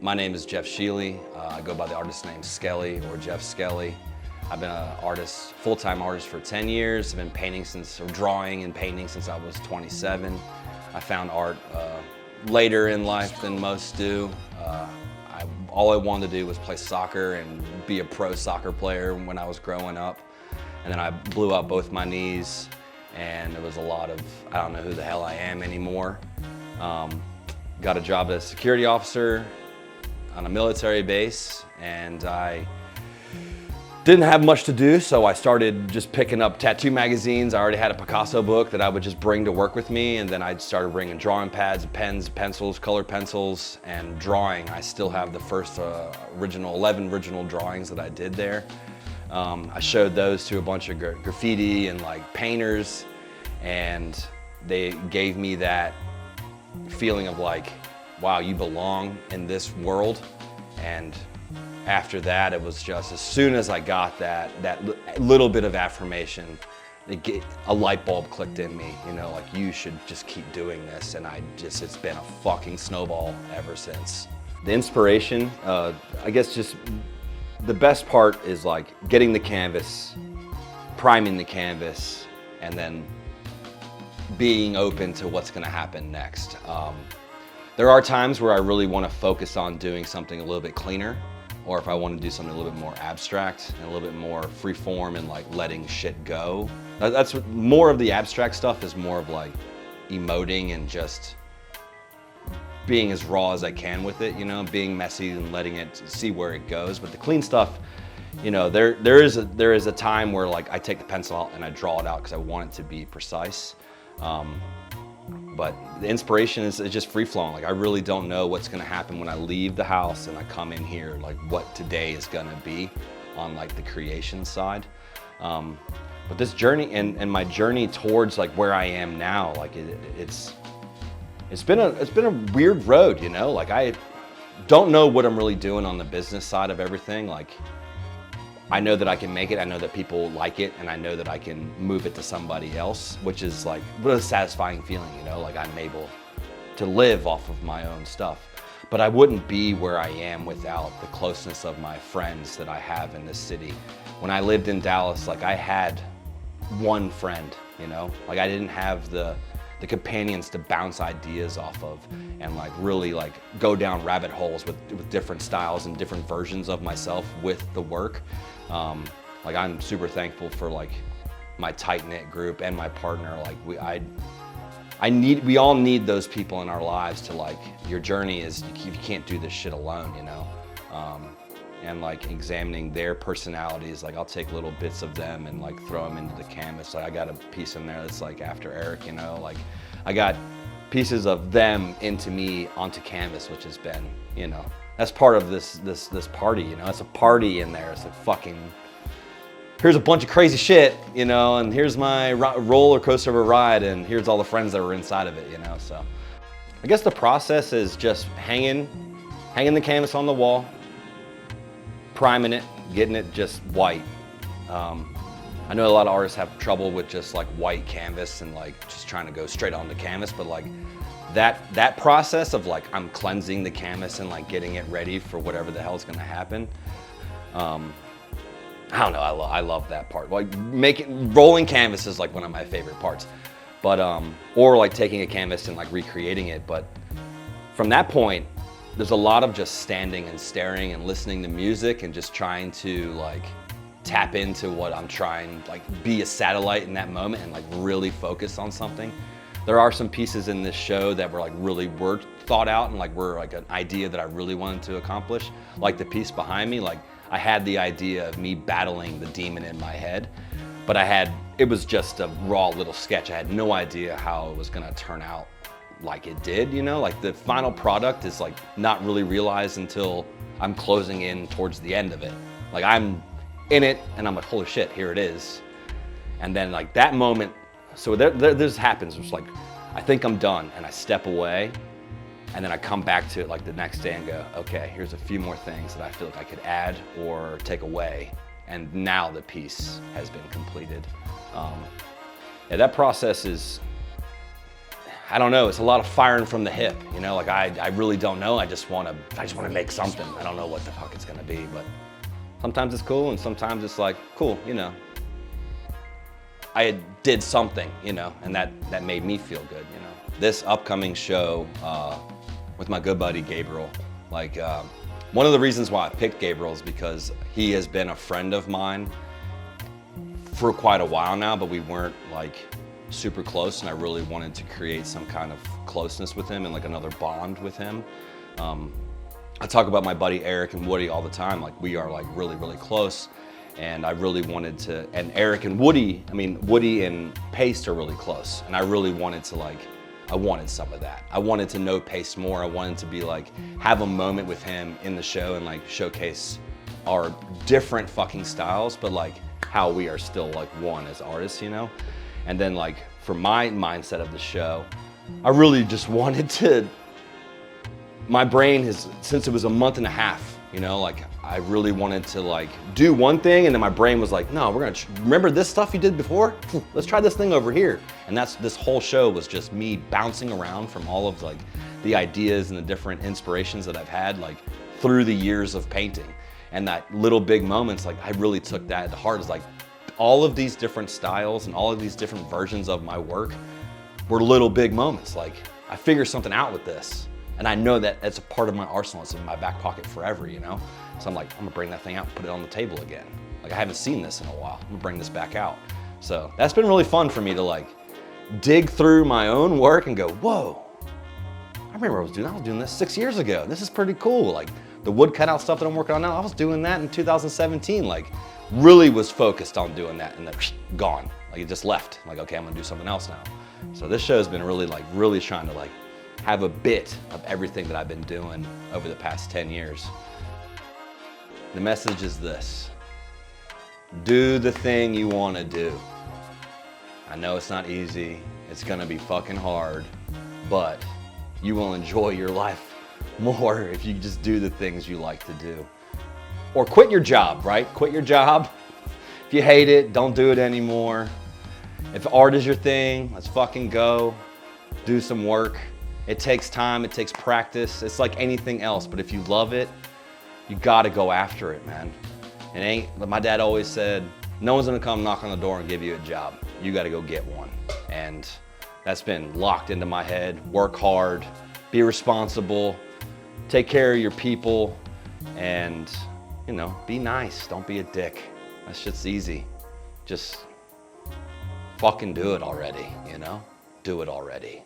My name is Jeff Skele. I go by the artist name Skele or Jeff Skele. I've been an artist, full-time artist for 10 years. I've been painting or drawing and painting since I was 27. I found art later in life than most do. All I wanted to do was play soccer and be a pro soccer player when I was growing up. And then I blew out both my knees, and it was a lot of, I don't know who the hell I am anymore. Got a job as a security officer on a military base, and I didn't have much to do, so I started just picking up tattoo magazines. I already had a Picasso book that I would just bring to work with me, and then I started bringing drawing pads, pens, pencils, colored pencils, and drawing. I still have the first 11 original drawings that I did there. I showed those to a bunch of graffiti and like painters, and they gave me that feeling of like, wow, you belong in this world. And after that, it was just, as soon as I got that little bit of affirmation, a light bulb clicked in me, you know, like, you should just keep doing this. And it's been a fucking snowball ever since. The inspiration, I guess just the best part is like getting the canvas, priming the canvas, and then being open to what's gonna happen next. There are times where I really want to focus on doing something a little bit cleaner, or if I want to do something a little bit more abstract and a little bit more free form and like letting shit go. That's what, more of the abstract stuff is more of like emoting and just being as raw as I can with it, you know, being messy and letting it see where it goes. But the clean stuff, you know, there is a time where like I take the pencil out and I draw it out because I want it to be precise. But the inspiration is just free flowing. Like, I really don't know what's gonna happen when I leave the house and I come in here, like what today is gonna be on like the creation side. But this journey and my journey towards like where I am now, like it's been a weird road, you know? Like, I don't know what I'm really doing on the business side of everything. Like, I know that I can make it, I know that people like it, and I know that I can move it to somebody else, which is like, what a satisfying feeling, you know? Like, I'm able to live off of my own stuff. But I wouldn't be where I am without the closeness of my friends that I have in this city. When I lived in Dallas, like, I had one friend, you know? Like, I didn't have the companions to bounce ideas off of and like really like go down rabbit holes with different styles and different versions of myself with the work. Like, I'm super thankful for like my tight-knit group and my partner. Like, we all need those people in our lives to like, your journey is, you can't do this shit alone, you know? And like examining their personalities, like I'll take little bits of them and like throw them into the canvas. Like, I got a piece in there that's like after Eric, you know, like I got pieces of them into me onto canvas, which has been, you know, that's part of this party, you know, it's a party in there. It's like, fucking, here's a bunch of crazy shit, you know, and here's my roller coaster of a ride, and here's all the friends that were inside of it, you know. So I guess the process is just hanging the canvas on the wall, priming it, getting it just white. I know a lot of artists have trouble with just like white canvas and like just trying to go straight onto canvas, but like that process of like, I'm cleansing the canvas and like getting it ready for whatever the hell's gonna happen. I don't know, I love that part. Like, rolling canvas is like one of my favorite parts. But, or like taking a canvas and like recreating it. But from that point, there's a lot of just standing and staring and listening to music and just trying to like tap into what I'm trying, like be a satellite in that moment and like really focus on something. There are some pieces in this show that were thought out and like were like an idea that I really wanted to accomplish. Like the piece behind me, like I had the idea of me battling the demon in my head, but it was just a raw little sketch. I had no idea how it was gonna turn out like it did, you know? Like, the final product is like not really realized until I'm closing in towards the end of it. Like, I'm in it and I'm like, holy shit, here it is. And then like that moment, so this happens, it's like, I think I'm done, and I step away, and then I come back to it like the next day and go, okay, here's a few more things that I feel like I could add or take away, and now the piece has been completed. Yeah, that process is, I don't know, it's a lot of firing from the hip, you know, like I really don't know. I just wanna make something. I don't know what the fuck it's gonna be, but sometimes it's cool and sometimes it's like, cool, you know. I did something, you know, and that made me feel good, you know. This upcoming show with my good buddy Gabriel, like one of the reasons why I picked Gabriel is because he has been a friend of mine for quite a while now, but we weren't like super close, and I really wanted to create some kind of closeness with him and like another bond with him. I talk about my buddy Eric and Woody all the time, like we are like really, really close. And I really wanted to, and Eric and Woody, I mean, Woody and Paste are really close. And I really wanted to like, I wanted some of that. I wanted to know Paste more. I wanted to be like, have a moment with him in the show and like showcase our different fucking styles, but like how we are still like one as artists, you know? And then like for my mindset of the show, I really just wanted to, my brain has, since it was a month and a half, you know, like I really wanted to like do one thing, and then my brain was like, no, we're gonna, remember this stuff you did before? Let's try this thing over here. And this whole show was just me bouncing around from all of like the ideas and the different inspirations that I've had like through the years of painting. And that little big moments, like I really took that to heart. It's like all of these different styles and all of these different versions of my work were little big moments. Like I figured something out with this. And I know that it's a part of my arsenal. It's in my back pocket forever, you know? So I'm like, I'm gonna bring that thing out and put it on the table again. Like I haven't seen this in a while. I'm gonna bring this back out. So that's been really fun for me to like dig through my own work and go, whoa, I remember I was doing this 6 years ago. This is pretty cool. Like the wood cutout stuff that I'm working on now, I was doing that in 2017. Like really was focused on doing that, and then gone. Like it just left. Like, okay, I'm gonna do something else now. So this show has been really trying to like have a bit of everything that I've been doing over the past 10 years. The message is this: do the thing you want to do. I know it's not easy, it's gonna be fucking hard, but you will enjoy your life more if you just do the things you like to do. Or quit your job, right? Quit your job. If you hate it, don't do it anymore. If art is your thing, let's fucking go. Do some work. It takes time, it takes practice. It's like anything else, but if you love it, you gotta go after it, man. My dad always said, no one's gonna come knock on the door and give you a job. You gotta go get one. And that's been locked into my head. Work hard, be responsible, take care of your people, and you know, be nice, don't be a dick. That shit's easy. Just fucking do it already, you know? Do it already.